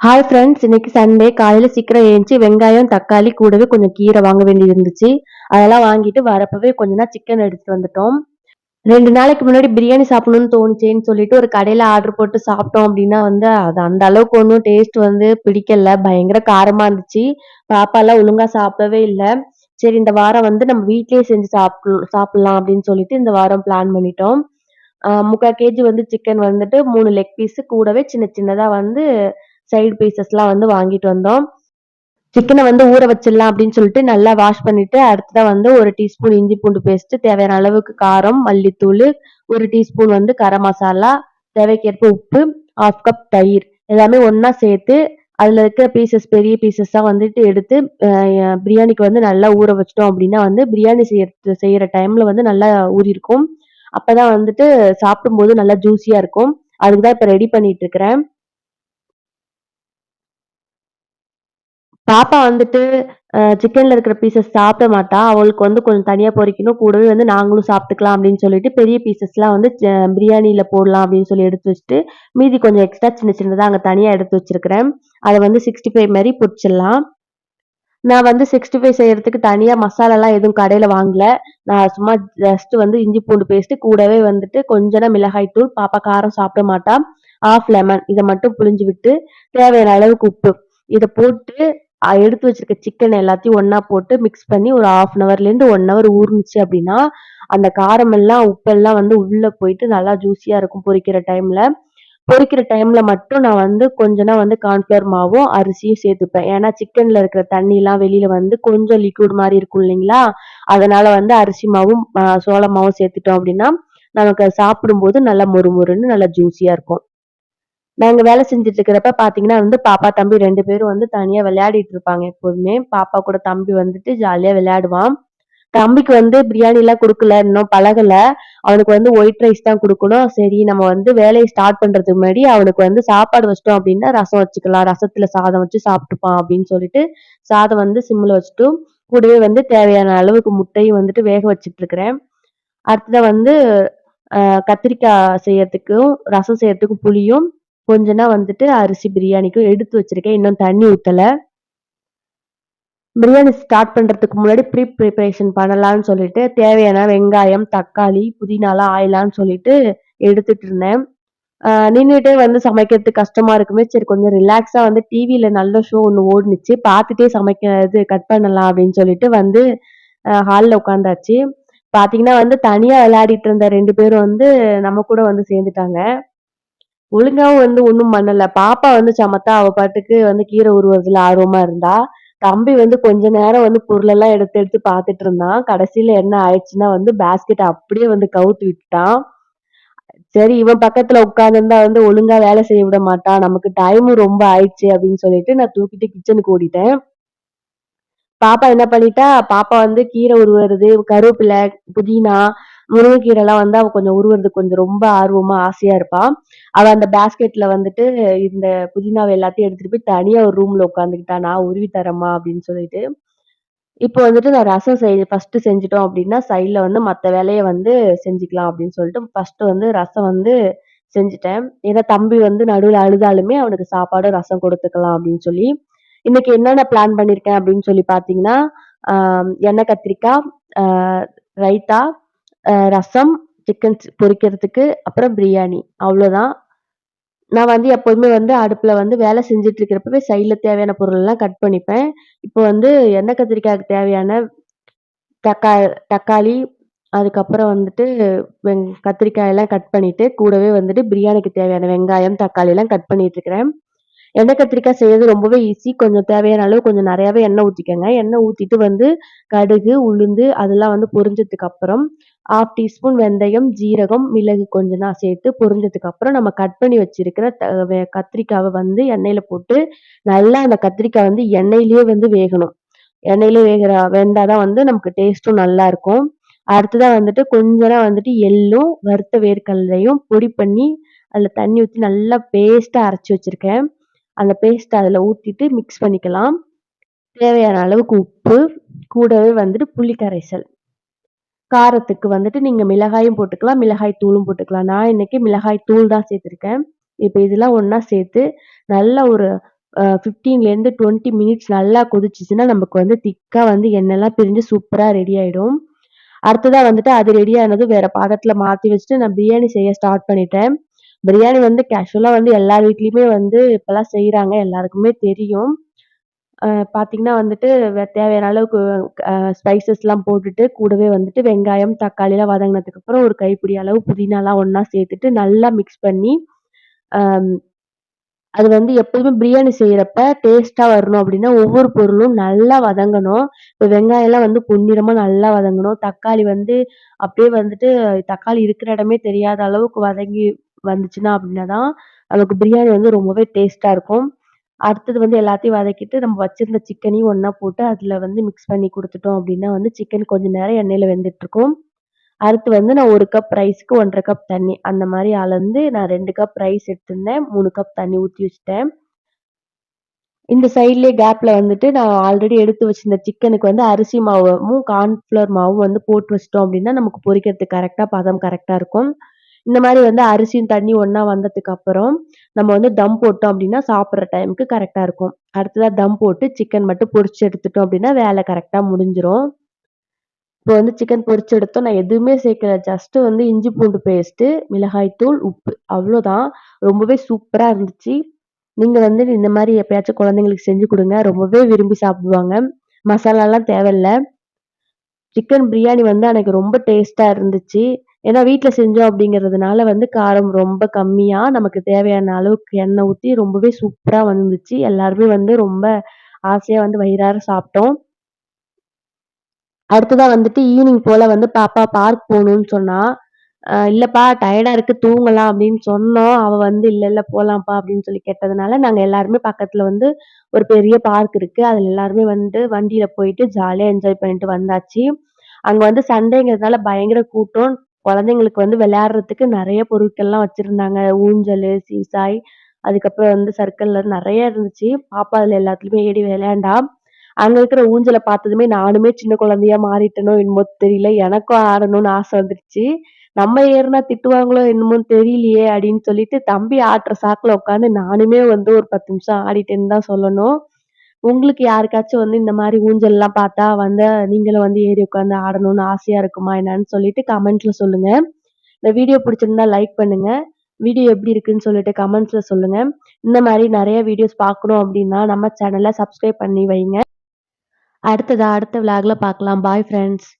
Hi friends. இன்னைக்கு Sunday. காலையில சீக்கிரம் எழுந்துச்சு வெங்காயம், தக்காளி கூடவே கொஞ்சம் கீரை வாங்க வேண்டியது இருந்துச்சு. அதெல்லாம் வாங்கிட்டு வரப்பவே கொஞ்ச சிக்கன் எடுத்துட்டு வந்துட்டோம். 2 நாளைக்கு முன்னாடி பிரியாணி சாப்பிடணும்னு தோணுச்சேன்னு சொல்லிட்டு ஒரு கடையில ஆர்டர் போட்டு சாப்பிட்டோம் அப்டின்னா அது அந்த அளவுக்கு ஒண்ணும் டேஸ்ட் பிடிக்கல. பயங்கர காரமா இருந்துச்சு. பாப்பாலாம் ஒழுங்கா சாப்பிடவே இல்ல. சரி இந்த வாரம் நம்ம வீட்லயே செஞ்சு சாப்பிடலாம் அப்டின்னு சொல்லிட்டு இந்த வாரம் பிளான் பண்ணிட்டோம். 3/4 கேஜி சிக்கன் 3 லெக் பீஸ் கூடவே சின்ன சின்னதா சைடு பீசஸ்லாம் வாங்கிட்டு வந்தோம். சிக்கன ஊற வச்சிடலாம் அப்படின்னு சொல்லிட்டு நல்லா வாஷ் பண்ணிட்டு, அடுத்ததா 1 டீஸ்பூன் இஞ்சி பூண்டு பேஸ்ட், தேவையான அளவுக்கு காரம், மல்லித்தூளு, 1 டீஸ்பூன் கரம் மசாலா, தேவைக்கேற்ப உப்பு, 1/2 கப் தயிர் எல்லாமே ஒண்ணா சேர்த்து, அதுல இருக்கிற பெரிய பீசஸா எடுத்து பிரியாணிக்கு நல்லா ஊற வச்சுட்டோம் அப்படின்னா பிரியாணி செய்யற டைம்ல நல்லா ஊறியிருக்கும். அப்பதான் சாப்பிடும்போது நல்லா ஜூஸியா இருக்கும். அதுக்கு தான் இப்ப ரெடி பண்ணிட்டு இருக்கிறேன். பாப்பா சிக்கன்ல இருக்கிற பீஸஸ் சாப்பிட மாட்டா. அவளுக்கு கொஞ்சம் தனியா பொரிக்கணும். கூடவே நாங்களும் சாப்பிட்டுக்கலாம் அப்படின்னு சொல்லிட்டு, பெரிய பீஸஸ்லாம் பிரியாணில போடலாம் அப்படின்னு சொல்லி எடுத்து வச்சுட்டு, மீதி கொஞ்சம் எக்ஸ்ட்ரா சின்ன சின்னதா அங்க தனியா எடுத்து வச்சிருக்கிறேன். அத 65 மாரி பொரிச்சிடலாம். நான் 65 செய்யறதுக்கு தனியா மசாலாலாம் எதுவும் கடையில வாங்கல. நான் சும்மா ஜஸ்ட் இஞ்சி பூண்டு பேஸ்ட் கூடவே கொஞ்சமா மிளகாய் தூள், பாப்பா காரம் சாப்பிட மாட்டா. 1/2 லெமன் இத மட்டும் புழிஞ்சு விட்டு, தேவையான அளவுக்கு உப்பு. இத போட்டு எடுத்து வச்சிருக்க சிக்கன் எல்லாத்தையும் ஒண்ணா போட்டு மிக்ஸ் பண்ணி ஒரு 1/2 அன் ஹவர்லேருந்து 1 ஹவர் ஊறுனுச்சு அப்படின்னா, அந்த காரம் எல்லாம், உப்பெல்லாம் உள்ள போயிட்டு நல்லா ஜூஸியா இருக்கும் பொரிக்கிற டைம்ல. பொரிக்கிற டைம்ல மட்டும் நான் கொஞ்சமா கார்ன்ஃப்ளவர் மாவும், அரிசியும் சேர்த்துப்பேன். ஏன்னா சிக்கன்ல இருக்கிற தண்ணிலாம் வெளியில கொஞ்சம் லிக்விட் மாரி இருக்கும் இல்லைங்களா? அதனால அரிசி மாவும், சோள மாவும் சேர்த்துட்டோம் அப்படின்னா, நமக்கு அது சாப்பிடும்போது நல்லா மொறுமொறுன்னு நல்லா ஜூஸியா இருக்கும். நாங்க வேலை செஞ்சுட்டு இருக்கிறப்ப பார்த்தீங்கன்னா பாப்பா, தம்பி 2 பேரும் தனியா விளையாடிட்டு இருப்பாங்க எப்போதுமே. பாப்பா கூட தம்பி ஜாலியா விளையாடுவான். தம்பிக்கு பிரியாணிலாம் குடுக்கல, இன்னும் பழகல. அவனுக்கு ஒயிட் ரைஸ் தான் குடுக்கணும். சரி நம்ம வேலைய ஸ்டார்ட் பண்றதுக்கு முன்னாடி அவனுக்கு சாப்பாடு வச்சுட்டோம் அப்டின்னா, ரசம் வச்சுக்கலாம். ரசத்துல சாதம் வச்சு சாப்ட்டுப்பான் அப்டின்னு சொல்லிட்டு, சாதம் சிம்ல வச்சுட்டு, கூடவே தேவையான அளவுக்கு முட்டையும் வேக வச்சுட்டு இருக்கிறேன். அடுத்ததா அ கத்திரிக்காய் செய்யறதுக்கும், ரசம் செய்யறதுக்கும் புளியும், கொஞ்சமா அரிசி பிரியாணிக்கும் எடுத்து வச்சிருக்கேன். இன்னும் தண்ணி ஊத்தல. பிரியாணி ஸ்டார்ட் பண்றதுக்கு முன்னாடி ப்ரிப்பரேஷன் பண்ணலான்னு சொல்லிட்டு, தேவையான வெங்காயம், தக்காளி, புதினாலாம் ஆயலான்னு சொல்லிட்டு எடுத்துட்டு இருந்தேன். நின்னுட்டே சமைக்கிறதுக்கு கஷ்டமா இருக்குமே, சரி கொஞ்சம் ரிலாக்ஸா டிவில நல்ல ஷோ ஒண்ணு ஓடுனுச்சு. பார்த்துட்டே கட் பண்ணலாம் அப்படின்னு சொல்லிட்டு ஹால்ல உட்காந்தாச்சு. பார்த்தீங்கன்னா தனியா விளையாடிட்டு இருந்த 2 பேரும் நம்ம கூட சேர்ந்துட்டாங்க. ஒழுங்காவும் ஒண்ணும் பண்ணல. பாப்பா சமத்தா அவ பாட்டுக்கு கீரை உருவுறதுல ஆர்வமா இருந்தா. தம்பி கொஞ்ச நேரம் பொருளெல்லாம் எடுத்து எடுத்து பார்த்துட்டு இருந்தான். கடைசில என்ன ஆயிடுச்சுன்னா பேஸ்கெட்ட அப்படியே கவுத்து விட்டுட்டான். சரி இவன் பக்கத்துல உட்கார்ந்திருந்தா ஒழுங்கா வேலை செய்ய விட மாட்டான். நமக்கு டைமும் ரொம்ப ஆயிடுச்சு அப்படின்னு சொல்லிட்டு நான் தூக்கிட்டு கிச்சனுக்கு ஓடிட்டேன். பாப்பா என்ன பண்ணிட்டா, பாப்பா கீரை உருவுறது, கருவேப்பிலை, புதினா, முருங்கைக்கீரைலாம் அவ கொஞ்சம் உருவுறதுக்கு கொஞ்சம் ரொம்ப ஆர்வமா, ஆசையா இருப்பா. அவ அந்த பேஸ்கெட்ல இந்த புதினாவ எல்லாத்தையும் எடுத்துட்டு போய் தனியா ஒரு ரூம்ல உட்காந்துக்கிட்டா. நான் உருவி தரேம்மா அப்படின்னு சொல்லிட்டு. இப்போ நான் ரசம் ஃபர்ஸ்ட்டு செஞ்சுட்டோம் அப்படின்னா, சைட்ல மத்த வேலைய செஞ்சுக்கலாம் அப்படின்னு சொல்லிட்டு, ஃபர்ஸ்ட்டு ரசம் செஞ்சுட்டேன். ஏன்னா தம்பி நடுவுல அழுதாலுமே அவனுக்கு சாப்பாடும், ரசம் குடுத்துக்கலாம் அப்படின்னு சொல்லி. இன்னைக்கு என்னென்ன பிளான் பண்ணியிருக்கேன் அப்படின்னு சொல்லி பார்த்தீங்கன்னா, ஆ எண்ணெய் கத்திரிக்காய், ஆ ரைத்தா, ரசம், சிக்கன் பொரிக்கிறதுக்கு, அப்புறம் பிரியாணி அவ்வளோதான். நான் எப்போதுமே அடுப்புல வேலை செஞ்சுட்டு இருக்கிறப்பவே சைட்ல தேவையான பொருளெல்லாம் கட் பண்ணிப்பேன். இப்போ எண்ணெய் கத்திரிக்காய்க்கு தேவையான தக்காளி, அதுக்கப்புறம் கத்திரிக்காயெல்லாம் கட் பண்ணிட்டு, கூடவே பிரியாணிக்கு தேவையான வெங்காயம், தக்காளிலாம் கட் பண்ணிட்டு இருக்கிறேன். எண்ணெய் கத்திரிக்காய் செய்றது ரொம்பவே ஈஸி. கொஞ்சம் தேவையான அளவு கொஞ்சம் நெறையாவே எண்ணெய் ஊத்திக்கங்க. எண்ணெய் ஊத்திட்டு கடுகு, உளுந்து அதெல்லாம் பொரிஞ்சதுக்கு அப்புறம் 1/2 டீஸ்பூன் வெந்தயம், ஜீரகம், மிளகு கொஞ்சம் தான் சேர்த்து பொரிஞ்சதுக்கு அப்புறம் நம்ம கட் பண்ணி வச்சிருக்கிற கத்திரிக்காவ எண்ணெயில போட்டு நல்லா அந்த கத்திரிக்காய் எண்ணெயிலேயே வேகணும். எண்ணெயில வெந்தா தான் நமக்கு டேஸ்ட்டும் நல்லா இருக்கும். அடுத்ததா கொஞ்சமா எள்ளும், வறுத்த வேர்க்கடலையும் பொடி பண்ணி, அதுல தண்ணி ஊத்தி நல்லா பேஸ்ட்டா அரைச்சு வச்சிருக்கேன். அந்த பேஸ்ட்ட அதுல ஊத்திட்டு மிக்ஸ் பண்ணிக்கலாம். தேவையான அளவுக்கு உப்பு, கூடவே புளி கரைசல். காரத்துக்கு நீங்க மிளகாயும் போட்டுக்கலாம், மிளகாய் தூளும் போட்டுக்கலாம். நான் இன்னைக்கு மிளகாய் தூள் தான் சேர்த்திருக்கேன். இப்ப இதெல்லாம் ஒண்ணா சேர்த்து, நல்ல ஒரு 15லேருந்து 20 மினிட்ஸ் நல்லா கொதிச்சுச்சுன்னா, நமக்கு வந்து திக்கா வந்து எண்ணெய்லாம் பிரிஞ்சு சூப்பரா ரெடி ஆயிடும். அடுத்ததா வந்துட்டு அது ரெடி ஆனதும் வேற பாத்திரத்துல மாத்தி வச்சுட்டு நான் பிரியாணி செய்ய ஸ்டார்ட் பண்ணிட்டேன். பிரியாணி வந்து கேஷுவலா வந்து எல்லார் வீட்லயுமே வந்து இப்பலாம் செய்றாங்க. எல்லாருக்குமே தெரியும். அ பார்த்தீங்கன்னா வந்துட்டு தேவையான அளவுக்கு ஸ்பைசஸ்லாம் போட்டுட்டு, கூடவே வந்துட்டு வெங்காயம், தக்காளிலாம் வதங்குனதுக்கப்புறம் ஒரு கைப்பிடி அளவு புதினாலாம் ஒண்ணா சேர்த்துட்டு நல்லா மிக்ஸ் பண்ணி, அ அது வந்து எப்போதுமே பிரியாணி செய்றப்ப டேஸ்ட்டா வரணும் அப்டின்னா, ஒவ்வொரு பொருளும் நல்லா வதங்கணும். இப்ப வெங்காயம்லாம் வந்து பொன்னிறமா நல்லா வதங்கணும். தக்காளி வந்து அப்டியே வந்துட்டு தக்காளி இருக்கிற இடமே தெரியாத அளவுக்கு வதங்கி வந்துச்சுன்னா அப்டின்னா தான், நமக்கு பிரியாணி வந்து ரொம்பவே டேஸ்ட்டா இருக்கும். அடுத்தது வந்து எல்லாத்தையும் வதக்கிட்டு, நம்ம வச்சிருந்த சிக்கனையும் ஒண்ணா போட்டு அதுல வந்து மிக்ஸ் பண்ணி குடுத்துட்டோம் அப்டின்னா வந்து, சிக்கன் கொஞ்ச நேரம் எண்ணெயில வெந்துட்டுருக்கும். அடுத்து வந்து நான் 1 கப் ரைஸ்க்கு 1 1/2 கப் தண்ணி. அந்த மாரி அளந்து நான் 2 கப் ரைஸ் எடுத்திருந்தேன். 3 கப் தண்ணி ஊத்தி வச்சுட்டேன். இந்த சைட்லயே கேப்ல வந்துட்டு நான் ஆல்ரெடி எடுத்து வச்சிருந்த சிக்கனுக்கு வந்து அரிசி மாவும், கார்ன்ஃப்ளவர் மாவும் வந்து போட்டு வச்சுட்டோம் அப்டின்னா, நமக்கு பொரிக்கிறதுக்கு கரெக்ட்டா பதம் கரெக்ட்டா இருக்கும். இந்த மாரி வந்து அரிசியும் தண்ணி ஒண்ணா வந்ததுக்கு அப்புறம், நம்ம வந்து தம் போட்டோம் அப்டின்னா, சாப்பிடுற டைம்க்கு கரெக்ட்டா இருக்கும். அடுத்ததா தம் போட்டு சிக்கன் மட்டும் பொரிச்சு எடுத்துட்டோம் அப்டின்னா, வேல கரெக்ட்டா முடிஞ்சிரும். இப்போ வந்து சிக்கன் பொரிச்சு எடுத்தோம். நான் எதுவுமே சேர்க்கல. ஜஸ்ட் வந்து இஞ்சி பூண்டு பேஸ்ட்டு, மிளகாய் தூள், உப்பு அவ்ளோதான். ரொம்பவே சூப்பரா இருந்துச்சு. நீங்க வந்து இந்த மாரி எப்பயாச்சும் குழந்தைங்களுக்கு செஞ்சு குடுங்க. ரொம்பவே விரும்பி சாப்பிடுவாங்க. மசாலாலாம் தேவையில்ல. சிக்கன் பிரியாணி வந்து அன்னைக்கு ரொம்ப டேஸ்ட்டா இருந்துச்சு. ஏன்னா வீட்ல செஞ்சோம் அப்படிங்கிறதுனால வந்து காரம் ரொம்ப கம்மியா, நமக்கு தேவையான அளவுக்கு எண்ணெய் ஊத்தி ரொம்பவே சூப்பரா வந்துச்சு. எல்லாருமே வந்து ரொம்ப ஆசையா வந்து வயிறார சாப்ட்டோம். அடுத்ததா வந்துட்டு ஈவ்னிங் போல வந்து பாப்பா பார்க் போணும்னு சொன்னா. இல்லப்பா டயர்டா இருக்கு தூங்கலாம் அப்படின்னு சொன்னோம். அவ வந்து இல்ல, இல்ல போலாம்ப்பா அப்படின்னு சொல்லி கேட்டதுனால, நாங்க எல்லாருமே பக்கத்துல வந்து ஒரு பெரிய பார்க் இருக்கு. அதுல எல்லாருமே வந்து வண்டியில போயிட்டு ஜாலியா என்ஜாய் பண்ணிட்டு வந்தாச்சு. அங்க வந்து சண்டேங்கிறதுனால பயங்கர கூட்டம். குழந்தைங்களுக்கு வந்து விளையாடுறதுக்கு நெறைய பொருட்கள்லாம் வச்சிருந்தாங்க. ஊஞ்சலு, சீசாய், அதுக்கப்புறம் வந்து சர்க்கல்ல நெறைய இருந்துச்சு. பாப்பா அதுல எல்லாத்துலயுமே ஏறி விளையாண்டா. அங்க இருக்கிற ஊஞ்சல பார்த்ததுமே நானுமே சின்ன குழந்தையா மாறிட்டேனோ என்னமோ தெரியல. எனக்கும் ஆடணும்னு ஆசை வந்துருச்சு. நம்ம ஏறுனா திட்டுவாங்களோ என்னமோன்னு தெரியலையே! அப்படின்னு சொல்லிட்டு தம்பி ஆட்டுற சாக்குல உட்காந்து நானுமே வந்து ஒரு 10 நிமிஷம் ஆடிட்டேன்னு தான் சொல்லணும். உங்களுக்கு யாருக்காச்சும் வந்து இந்த மாரி ஊஞ்சல்லாம் பார்த்தா வந்து நீங்களும் வந்து ஏறி உட்காந்து ஆடணும்னு ஆசையா இருக்குமா என்னன்னு சொல்லிட்டு கமெண்ட்ல சொல்லுங்க. இந்த வீடியோ பிடிச்சிருந்தா லைக் பண்ணுங்க. வீடியோ எப்படி இருக்குன்னு சொல்லிட்டு கமெண்ட்ஸ்ல சொல்லுங்க. இந்த மாரி நெறைய வீடியோஸ் பார்க்கணும் அப்படின்னா நம்ம சேனல சப்ஸ்கிரைப் பண்ணி வைங்க. அடுத்த விளாக்ல பார்க்கலாம். பாய் ஃபிரெண்ட்ஸ்.